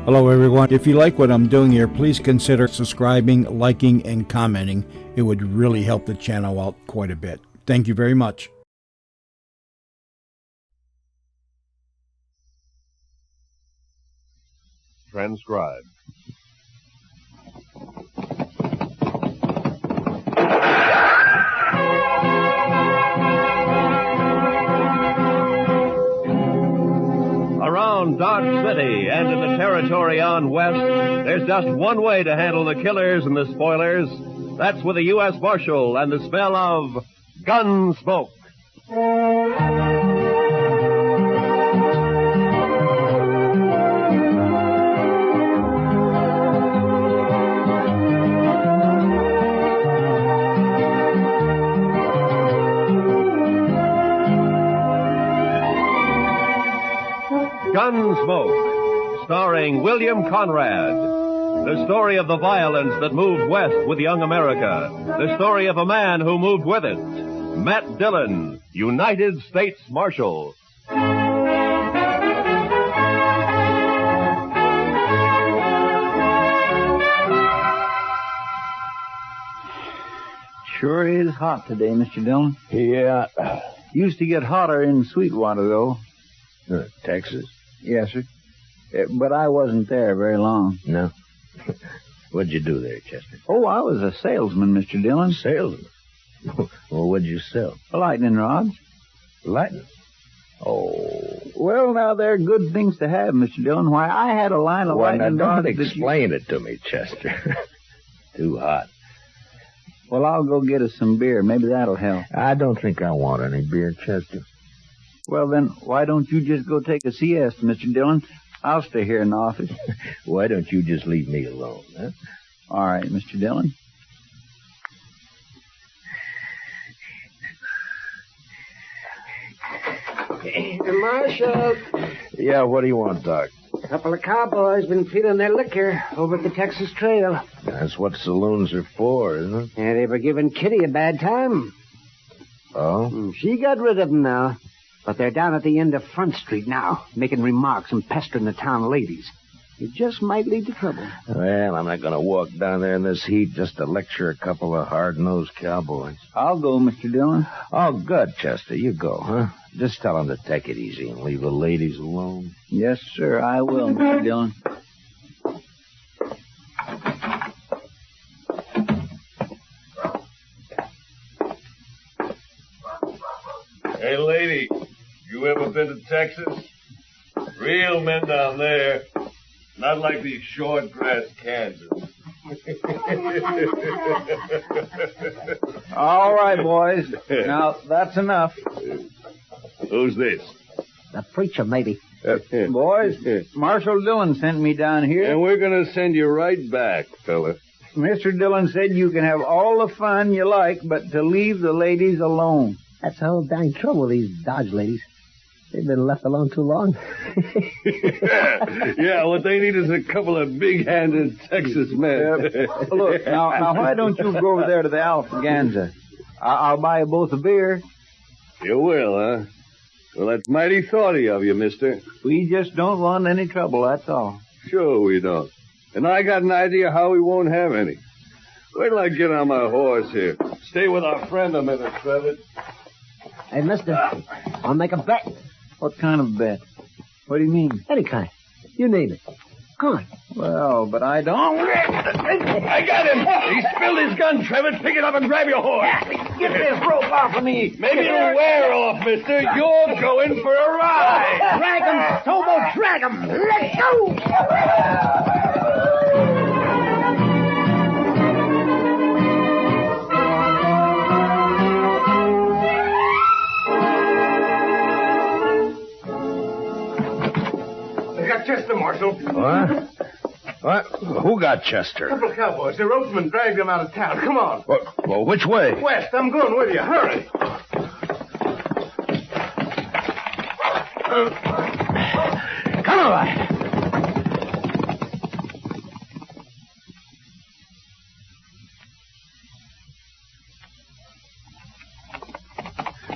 Hello, everyone. If you like what I'm doing here, please consider subscribing, liking, and commenting. It would really help the channel out quite a bit. Thank you very much. Transcribed. Around Dodge City and in the territory on west, there's just one way to handle the killers and the spoilers. That's with a U.S. Marshal and the smell of Gunsmoke. Gunsmoke, starring William Conrad. The story of the violence that moved west with young America. The story of a man who moved with it. Matt Dillon, United States Marshal. Sure is hot today, Mr. Dillon. Yeah. Used to get hotter in Sweetwater, though. Texas? Yes, sir. But I wasn't there very long. No. What'd you do there, Chester? Oh, I was a salesman, Mr. Dillon. Salesman? Well, what'd you sell? Lightning rods. Lightning? Oh. Well, now, they're good things to have, Mr. Dillon. Why, I had a line of lightning rods. Don't explain it to me, Chester. Too hot. Well, I'll go get us some beer. Maybe that'll help. I don't think I want any beer, Chester. Well, then, why don't you just go take a siesta, Mr. Dillon? I'll stay here in the office. Why don't you just leave me alone, huh? All right, Mr. Dillon. Marshal. Yeah, what do you want, Doc? A couple of cowboys been feeding their liquor over at the Texas Trail. That's what saloons are for, isn't it? And they were giving Kitty a bad time. Oh? She got rid of them now. But they're down at the end of Front Street now, making remarks and pestering the town ladies. It just might lead to trouble. Well, I'm not going to walk down there in this heat just to lecture a couple of hard-nosed cowboys. I'll go, Mr. Dillon. Oh, good, Chester. You go, huh? Just tell them to take it easy and leave the ladies alone. Yes, sir, I will, Mr. Dillon. Hey, lady, you ever been to Texas? Real men down there. Not like these short-grass Kansas. All right, boys. Now, that's enough. Who's this? The preacher, maybe. Boys, Marshal Dillon sent me down here. And we're going to send you right back, fella. Mr. Dillon said you can have all the fun you like, but to leave the ladies alone. That's the whole dang trouble with these Dodge ladies. They've been left alone too long. Yeah, what they need is a couple of big-handed Texas men. Look, now, why don't you go over there to the Alfaganza? I'll buy you both a beer. You will, huh? Well, that's mighty thoughty of you, mister. We just don't want any trouble, that's all. Sure we don't. And I got an idea how we won't have any. Wait till I get on my horse here. Stay with our friend a minute, Trevor. Hey, mister, I'll make a bet. What kind of bet? What do you mean? Any kind. You name it. Come on. Well, but I don't. I got him! He spilled his gun, Trevor. Pick it up and grab your horse. Get this rope off of me. Maybe it'll wear off, mister. You're going for a ride. Drag him, Tobo, drag him. Let go. Chester, Marshal. What? What? Who got Chester? A couple of cowboys. The ropesman dragged them out of town. Come on. Well, which way? West. I'm going with you. Hurry. Come on.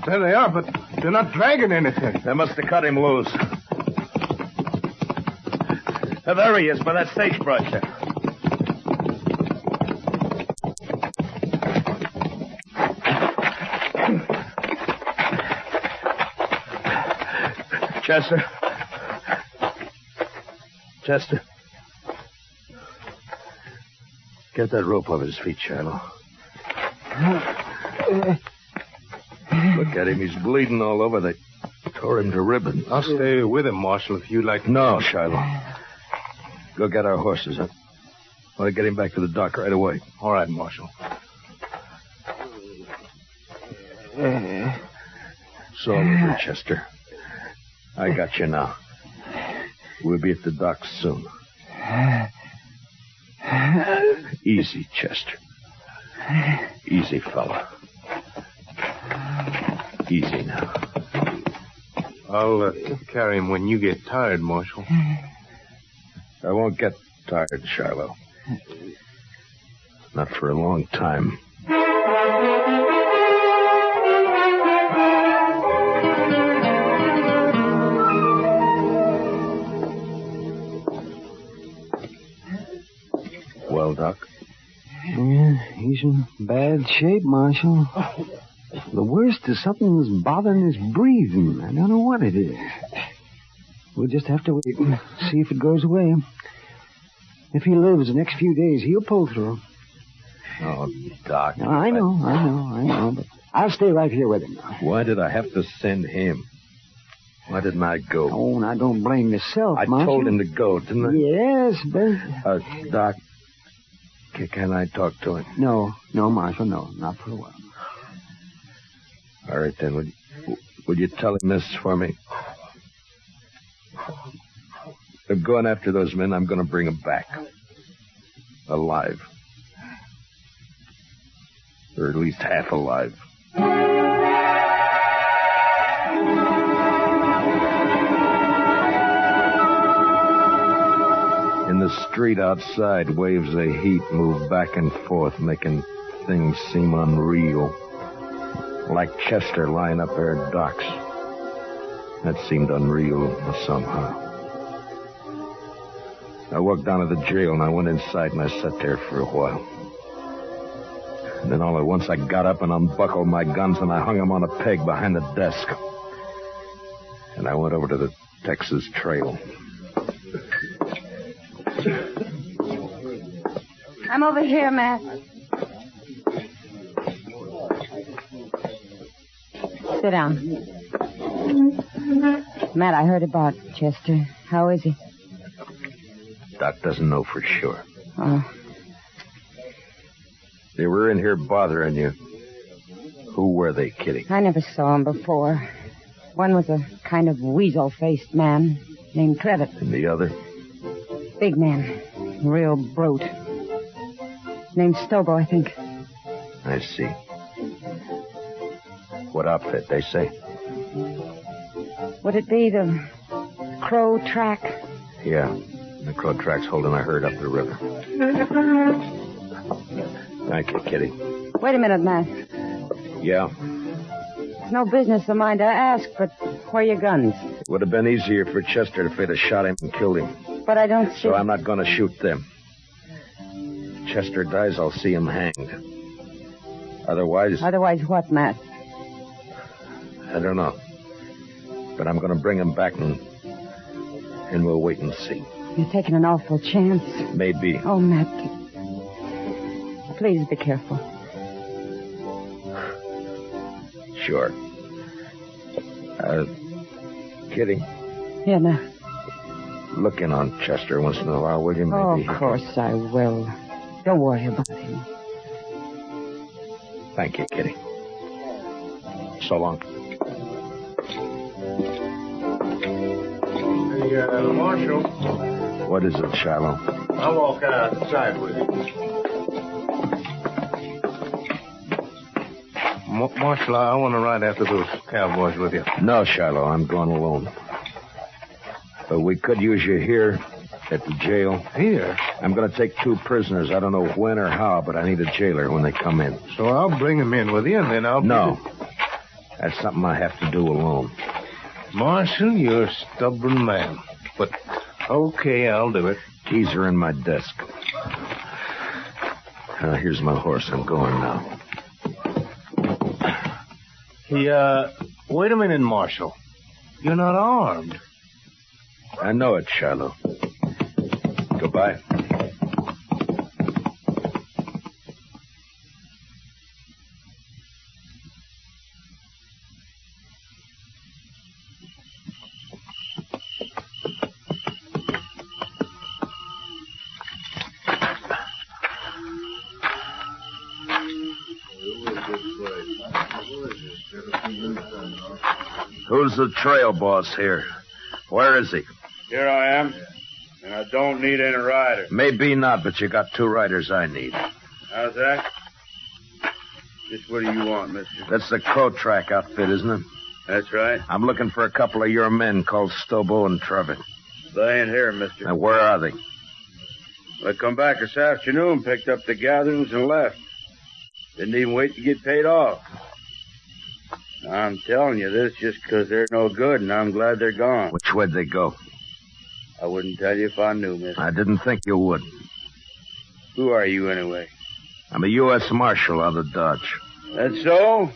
There they are, but they're not dragging anything. They must have cut him loose. There he is, by that sagebrush there. Chester. Chester. Get that rope off his feet, Shiloh. Look at him. He's bleeding all over. They tore him to ribbons. I'll stay with him, Marshal, if you'd like to. No, Shiloh. Go get our horses. I want to get him back to the dock right away. All right, Marshal. It's all over, Chester. I got you now. We'll be at the dock soon. Easy, Chester. Easy, fella. Easy now. I'll carry him when you get tired, Marshal. I won't get tired, Shiloh. Not for a long time. Well, Doc? Yeah, he's in bad shape, Marshal. The worst is something's bothering his breathing. I don't know what it is. We'll just have to wait and see if it goes away. If he lives the next few days, he'll pull through. Oh, Doc. No, I know, but I'll stay right here with him now. Why did I have to send him? Why didn't I go? Oh, now don't blame yourself, I Marshal. told him to go, didn't I? Yes, but... Doc, can I talk to him? No, Marshal, no, not for a while. All right, then. Would you tell him this for me? I'm going after those men. I'm going to bring them back. Alive. Or at least half alive. In the street outside, waves of heat move back and forth, making things seem unreal. Like Chester lying up there at docks. That seemed unreal somehow. I walked down to the jail and I went inside and I sat there for a while. And then all at once I got up and unbuckled my guns and I hung them on a peg behind the desk. And I went over to the Texas Trail. I'm over here, Matt. Sit down. Matt, I heard about Chester. How is he? Doc doesn't know for sure. Oh. They were in here bothering you. Who were they, Kitty? I never saw him before. One was a kind of weasel-faced man named Trevitt. And the other? Big man. Real brute. Named Stobo, I think. I see. What outfit, they say? Would it be the Crow Track? Yeah. The Crow Track's holding a herd up the river. Thank you, Kitty. Wait a minute, Matt. Yeah? It's no business of mine to ask, but where are your guns? It would have been easier for Chester if they'd have shot him and killed him. But I don't see... So I'm not going to shoot them. If Chester dies, I'll see him hanged. Otherwise... Otherwise what, Matt? I don't know. But I'm going to bring him back and we'll wait and see. You're taking an awful chance. Maybe. Oh, Matt. Please be careful. Sure. Kitty. Yeah, Matt. Look in on Chester once in a while, will you? Maybe. Oh, of course I will. Don't worry about him. Thank you, Kitty. So long. Hey, Marshal. What is it, Shiloh? I'll walk outside with you. Marshal, I want to ride after those cowboys with you. No, Shiloh, I'm going alone. But we could use you here at the jail. Here? I'm going to take 2 prisoners. I don't know when or how, but I need a jailer when they come in. So I'll bring them in with you, and then I'll... No. That's something I have to do alone. Marshal, you're a stubborn man. But Okay, I'll do it. Keys are in my desk. Here's my horse. I'm going now. Hey, wait a minute, Marshal. You're not armed. I know it, Shiloh. Goodbye. Who's the trail boss here? Where is he? Here I am, and I don't need any rider. Maybe not, but you got 2 riders I need. How's that? Just what do you want, mister? That's the Crow Track outfit, isn't it? That's right. I'm looking for a couple of your men called Stobo and Trevitt. They ain't here, mister. Now, where are they? They come back this afternoon, picked up the gatherings, and left. Didn't even wait to get paid off. I'm telling you this just because they're no good, and I'm glad they're gone. Which way'd they go? I wouldn't tell you if I knew, mister. I didn't think you would. Who are you, anyway? I'm a U.S. Marshal out of Dodge. That's so?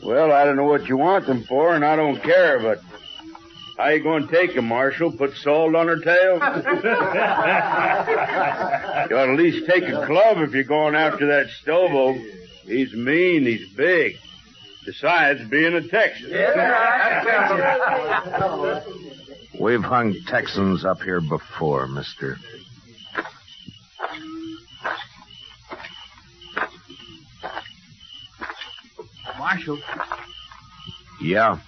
Well, I don't know what you want them for, and I don't care, but how you going to take them, Marshal? Put salt on her tail? You ought to at least take a club if you're going after that Stobo. He's mean, he's big. Besides being a Texan. We've hung Texans up here before, mister. Marshal. Yeah?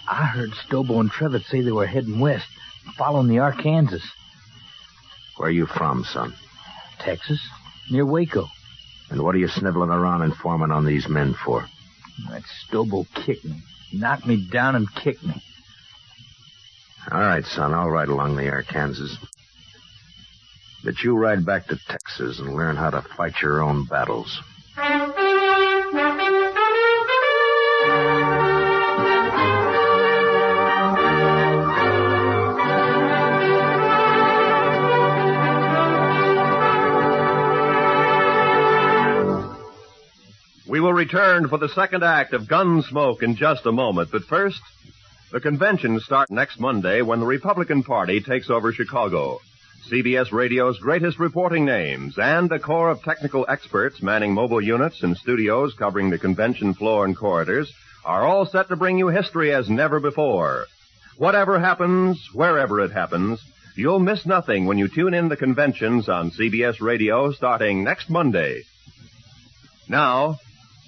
I heard Stobo and Trevitt say they were heading west, following the Arkansas. Where are you from, son? Texas, near Waco. And what are you sniveling around informing on these men for? That Stobo kicked me. Knocked me down and kicked me. All right, son, I'll ride along the Arkansas. But you ride back to Texas and learn how to fight your own battles. We will return for the second act of Gunsmoke in just a moment. But first, the conventions start next Monday when the Republican Party takes over Chicago. CBS Radio's greatest reporting names and a corps of technical experts manning mobile units and studios covering the convention floor and corridors are all set to bring you history as never before. Whatever happens, wherever it happens, you'll miss nothing when you tune in the conventions on CBS Radio starting next Monday. Now,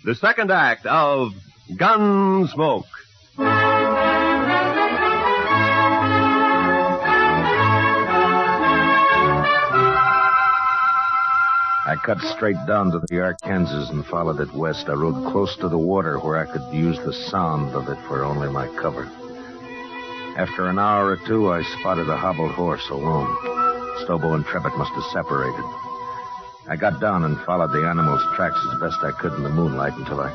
the second act of Gunsmoke. I cut straight down to the Arkansas and followed it west. I rode close to the water where I could use the sound of it for only my cover. After an hour or two, I spotted a hobbled horse alone. Stobo and Trevitt must have separated. I got down and followed the animal's tracks as best I could in the moonlight until I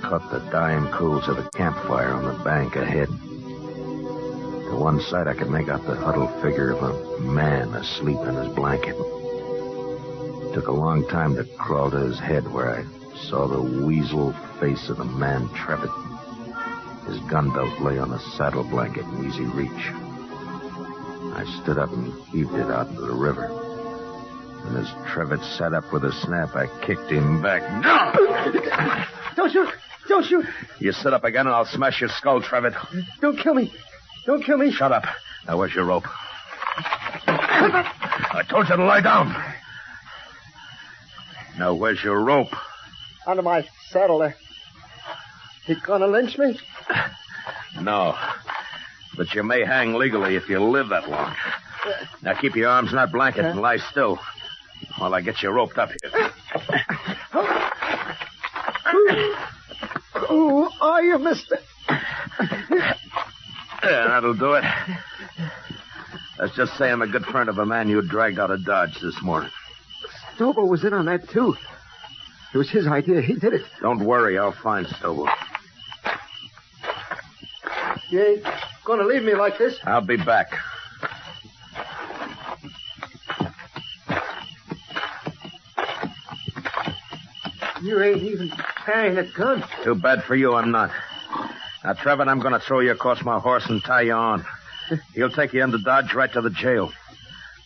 caught the dying coals of a campfire on the bank ahead. To one side, I could make out the huddled figure of a man asleep in his blanket. It took a long time to crawl to his head where I saw the weasel face of the man Trevitt. His gun belt lay on a saddle blanket in easy reach. I stood up and heaved it out into the river. And as Trevitt sat up with a snap, I kicked him back. Don't shoot! Don't shoot! You sit up again and I'll smash your skull, Trevitt. Don't kill me! Don't kill me! Shut up. Now, where's your rope? I told you to lie down. Now, where's your rope? Under my saddle there. He gonna lynch me? No. But you may hang legally if you live that long. Now, keep your arms in that blanket and lie still while I get you roped up here. Who are you, mister? Yeah, that'll do it. That's just saying I'm a good friend of a man you dragged out of Dodge this morning. Stobo was in on that, too. It was his idea. He did it. Don't worry, I'll find Stobo. You ain't going to leave me like this. I'll be back. You ain't even carrying a gun. Too bad for you, I'm not. Now, Trevor, I'm going to throw you across my horse and tie you on. He'll take you into Dodge right to the jail.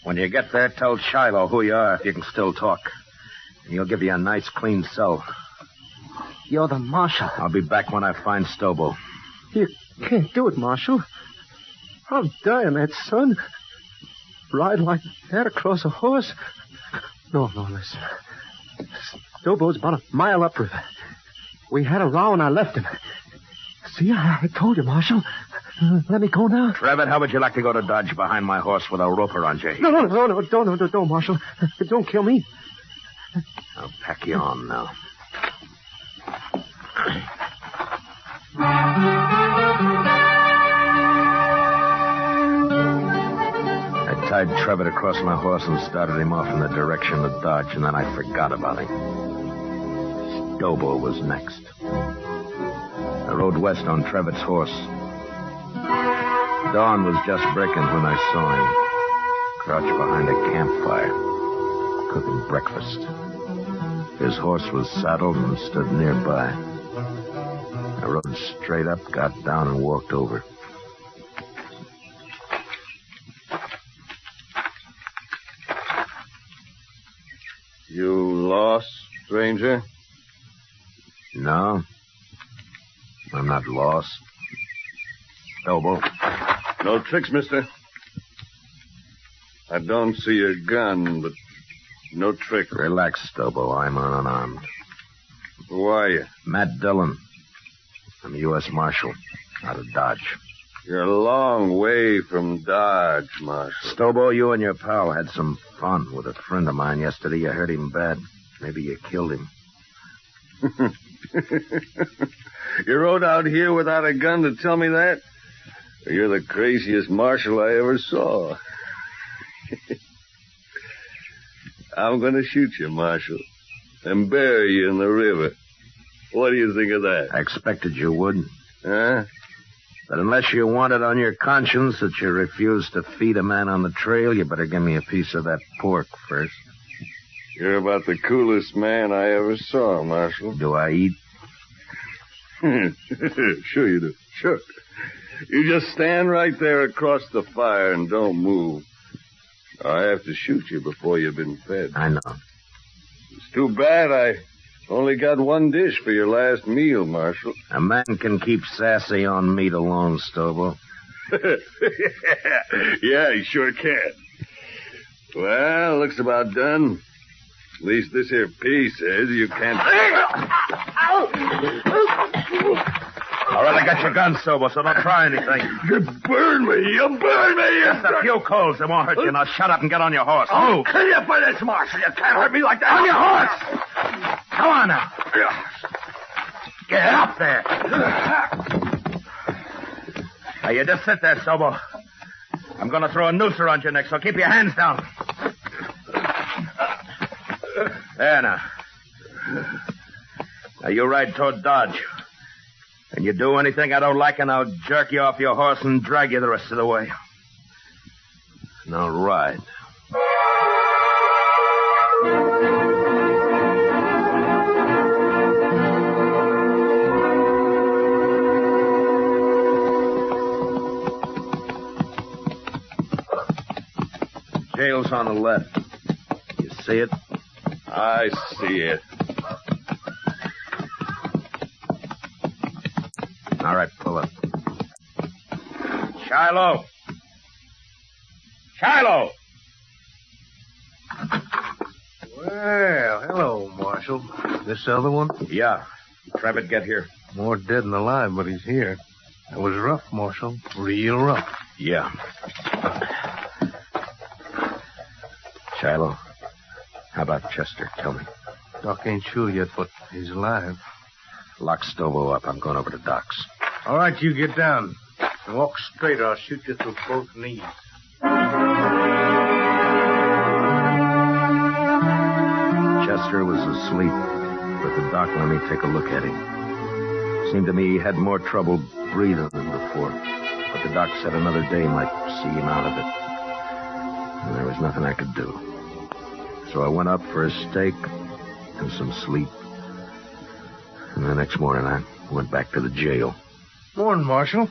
When you get there, tell Shiloh who you are if you can still talk. And he'll give you a nice, clean cell. You're the marshal. I'll be back when I find Stobo. You can't do it, Marshal. I'll die in that sun. Ride like that across a horse. No, listen. Stobo's about a mile upriver. We had a row and I left him. See, I told you, Marshal. Let me go now. Trevor, how would you like to go to Dodge behind my horse with a rope around you? No, don't, Marshal. Don't kill me. I'll pack you on now. I tied Trevor across my horse and started him off in the direction of Dodge, and then I forgot about him. Stobo was next. I rode west on Trevor's horse. Dawn was just breaking when I saw him, crouched behind a campfire, cooking breakfast. His horse was saddled and stood nearby. I rode straight up, got down, and walked over. You lost, stranger? No, I'm not lost. Stobo. No tricks, mister. I don't see a gun, but no trick. Relax, Stobo. I'm unarmed. Who are you? Matt Dillon. I'm a U.S. Marshal out of Dodge. You're a long way from Dodge, Marshal. Stobo, you and your pal had some fun with a friend of mine yesterday. You hurt him bad. Maybe you killed him. You rode out here without a gun to tell me that? You're the craziest marshal I ever saw. I'm going to shoot you, Marshal, and bury you in the river. What do you think of that? I expected you would. Huh? But unless you want it on your conscience that you refuse to feed a man on the trail, you better give me a piece of that pork first. You're about the coolest man I ever saw, Marshal. Do I eat? Sure you do. Sure. You just stand right there across the fire and don't move. I have to shoot you before you've been fed. I know. It's too bad I only got one dish for your last meal, Marshal. A man can keep sassy on meat alone, Stobo. Yeah, he sure can. Well, looks about done. At least this here piece says you can't... All right, I got your gun, Stobo, so don't try anything. You burn me! You burn me! Just a few coals. They won't hurt you. Now shut up and get on your horse. I'll kill you for this, Marshal. You can't hurt me like that. On your horse! Come on now. Get up there. Now, you just sit there, Stobo. I'm going to throw a noose around your neck, so keep your hands down. There now. Now, you ride toward Dodge. And you do anything I don't like, and I'll jerk you off your horse and drag you the rest of the way. Now, ride. Jail's on the left. You see it? I see it. All right, pull up. Shiloh! Shiloh! Well, hello, Marshal. This other one? Yeah. Trevor, get here. More dead than alive, but he's here. That was rough, Marshal. Real rough. Yeah. Shiloh, how about Chester? Tell me. Doc ain't sure yet, but he's alive. Lock Stobo up. I'm going over to Doc's. All right, you get down. And walk straight or I'll shoot you through both knees. Chester was asleep, but the doc let me take a look at him. Seemed to me he had more trouble breathing than before. But the doc said another day might see him out of it. And there was nothing I could do. So I went up for a steak and some sleep. And the next morning I went back to the jail. Morning, Marshal.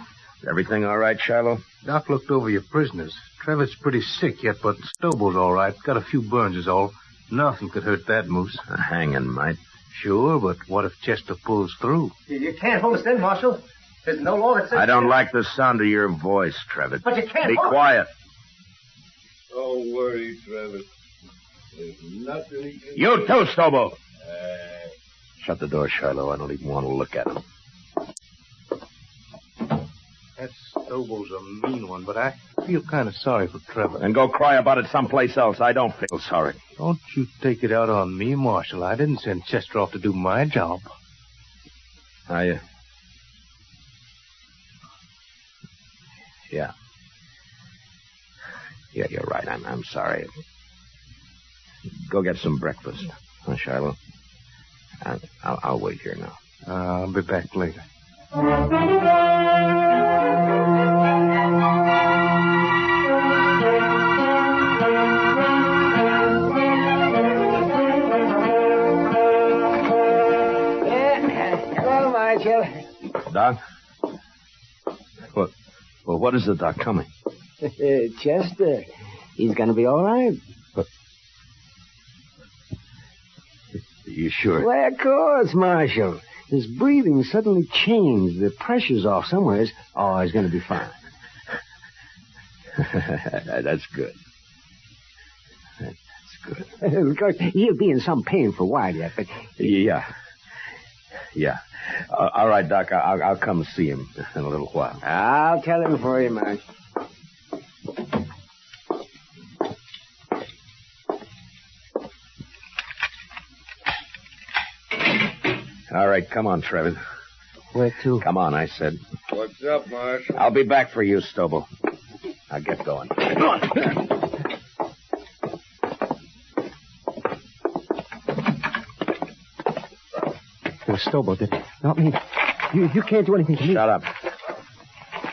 Everything all right, Shiloh? Doc looked over your prisoners. Trevor's pretty sick yet, but Stoble's all right. Got a few burns is all. Nothing could hurt that moose. A hanging might. Sure, but what if Chester pulls through? You can't hold us in, Marshal. There's no law that says... I don't like the sound of your voice, Trevor. But you can't Be hold... quiet. Don't worry, Trevor. There's nothing he can... You too, Stobo. Shut the door, Shiloh. I don't even want to look at him. That Stoble's a mean one, but I feel kind of sorry for Trevor. And go cry about it someplace else. I don't feel sorry. Don't you take it out on me, Marshal. I didn't send Chester off to do my job. Yeah, you're right. I'm sorry. Go get some breakfast, huh, Shiloh? I'll wait here now. I'll be back later. Hello, Marshal. Doc? What is it, Doc? Tell me. Chester, he's going to be all right. You sure? Well, of course, Marshal. His breathing suddenly changed. The pressure's off somewhere. Oh, he's going to be fine. That's good. That's good. Of course, he'll be in some pain for a while yet, but... Yeah. All right, Doc. I'll come see him in a little while. I'll tell him for you, Marshal. All right, come on, Trevor. Where to? Come on, I said. What's up, Marshal? I'll be back for you, Stobo. Now get going. Come on. It was Stobo, did it? Not me. You can't do anything to me. Shut up.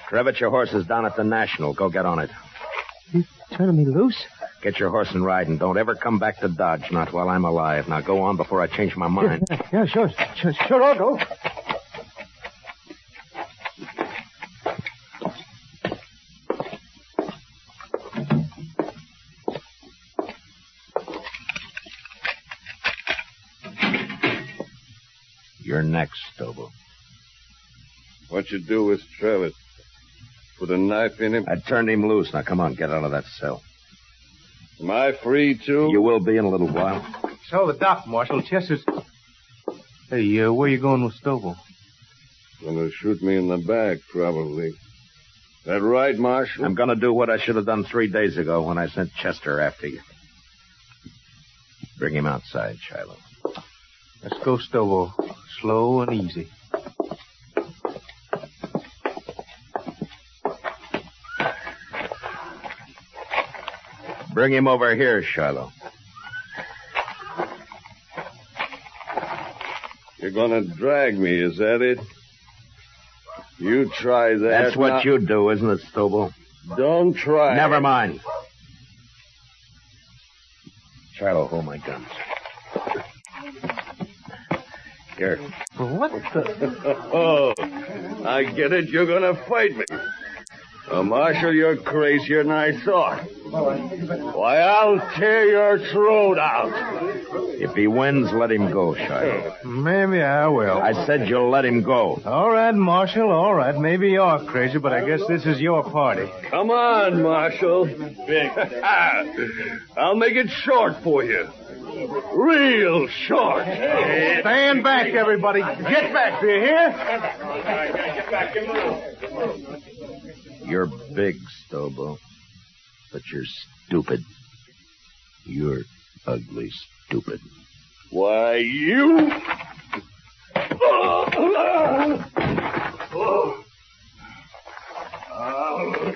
Trevor, your horse is down at the National. Go get on it. You turning me loose? Get your horse and ride, and don't ever come back to Dodge, not while I'm alive. Now go on before I change my mind. Yeah, sure, I'll go. You're next, Stobo. What you do with Trevor? Put a knife in him? I turned him loose. Now come on, get out of that cell. Am I free, too? You will be in a little while. So the doc, Marshal. Chester's... Hey, where you going with Stobo? Gonna shoot me in the back, probably. That right, Marshal? I'm gonna do what I should have done 3 days ago when I sent Chester after you. Bring him outside, Shiloh. Let's go, Stobo. Slow and easy. Bring him over here, Shiloh. You're gonna drag me, is that it? You try that. That's what you do, isn't it, Stobo? Don't try. Never mind. Shiloh, hold my guns. Here. What the... Oh, I get it. You're gonna fight me. Marshal, you're crazier than I thought. Why, I'll tear your throat out. If he wins, let him go, Shiloh. Maybe I will. I said you'll let him go. All right, Marshal, all right. Maybe you're crazy, but I guess this is your party. Come on, Marshal. I'll make it short for you. Real short. Stand back, everybody. Get back, do you hear? Get back. Give him room. You're big, Stobo, but you're stupid. You're ugly stupid. Why, you... I'll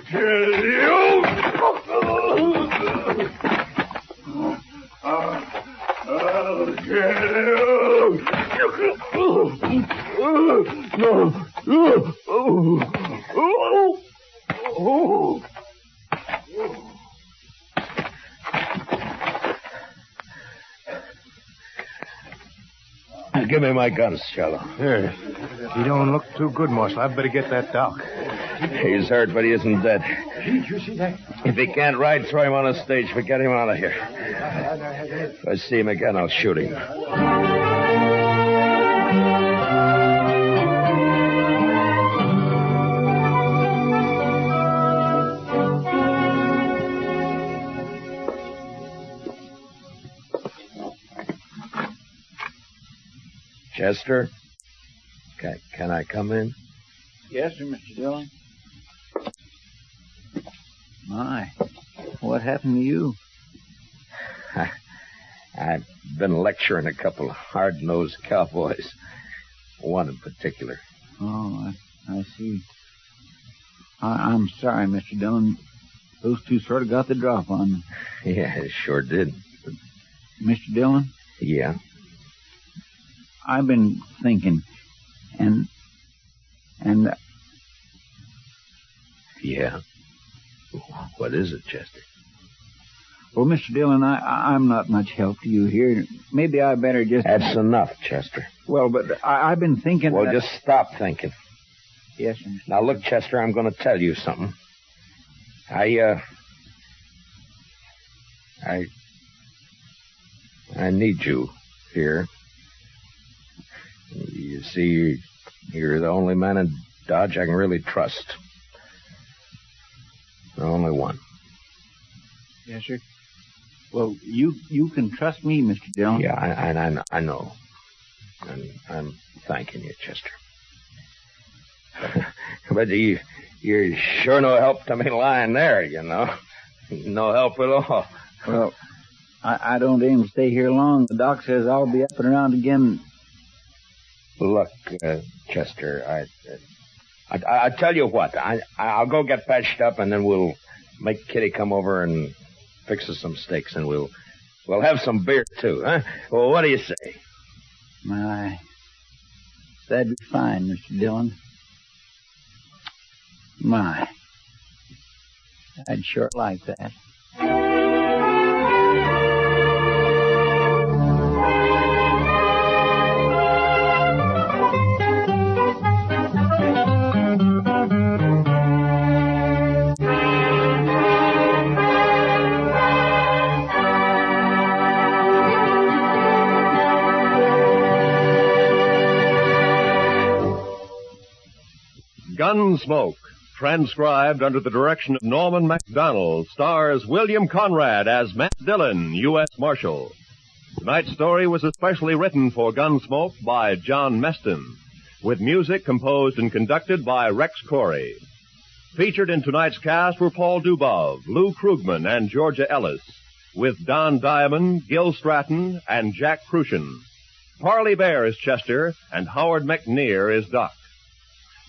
kill you. I'll kill you. No. give me my guns, Charlo. Here. He don't look too good, Marshal. I'd better get that doc. He's hurt, but he isn't dead. Did you see that? If he can't ride, throw him on a stage, but get him out of here. If I see him again, I'll shoot him. Chester? Can I come in? Yes, sir, Mr. Dillon. My, what happened to you? I've been lecturing a couple of hard-nosed cowboys. One in particular. Oh, I see. I'm sorry, Mr. Dillon. Those two sort of got the drop on me. Yeah, it sure did. Mr. Dillon? Yeah? I've been thinking, and... Yeah? What is it, Chester? Well, Mr. Dillon, I'm not much help to you here. Maybe I better just... That's enough, Chester. Well, but I've been thinking... Well, just stop thinking. Yes, sir. Now, look, Chester, I'm going to tell you something. I need you here. You see, you're the only man in Dodge I can really trust. The only one. Yes, sir. Well, you can trust me, Mr. Dillon. Yeah, I know. And I'm thanking you, Chester. But you're sure no help to me lying there, you know. No help at all. Well, I don't aim to stay here long. The doc says I'll be up and around again. Look, Chester, I tell you what. I'll go get patched up, and then we'll make Kitty come over and fix us some steaks, and we'll have some beer too, huh? Well, what do you say? My, that'd be fine, Mr. Dillon. My, I'd sure like that. Gunsmoke, transcribed under the direction of Norman MacDonald, stars William Conrad as Matt Dillon, U.S. Marshal. Tonight's story was especially written for Gunsmoke by John Meston, with music composed and conducted by Rex Corey. Featured in tonight's cast were Paul Dubov, Lou Krugman, and Georgia Ellis, with Don Diamond, Gil Stratton, and Jack Crucian. Parley Bear is Chester, and Howard McNear is Doc.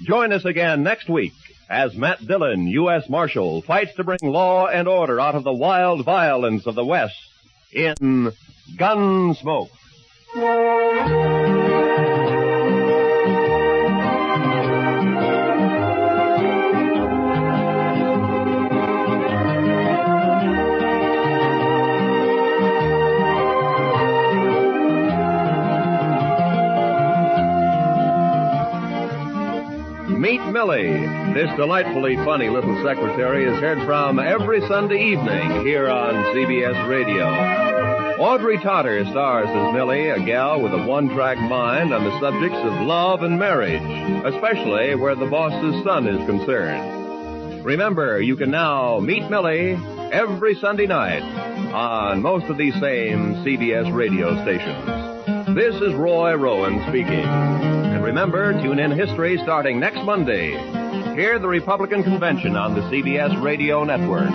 Join us again next week as Matt Dillon, U.S. Marshal, fights to bring law and order out of the wild violence of the West in Gunsmoke. Meet Millie. This delightfully funny little secretary is heard from every Sunday evening here on CBS Radio. Audrey Totter stars as Millie, a gal with a one-track mind on the subjects of love and marriage, especially where the boss's son is concerned. Remember, you can now meet Millie every Sunday night on most of these same CBS radio stations. This is Roy Rowan speaking. And remember, tune in History starting next Monday. Hear the Republican Convention on the CBS Radio Network.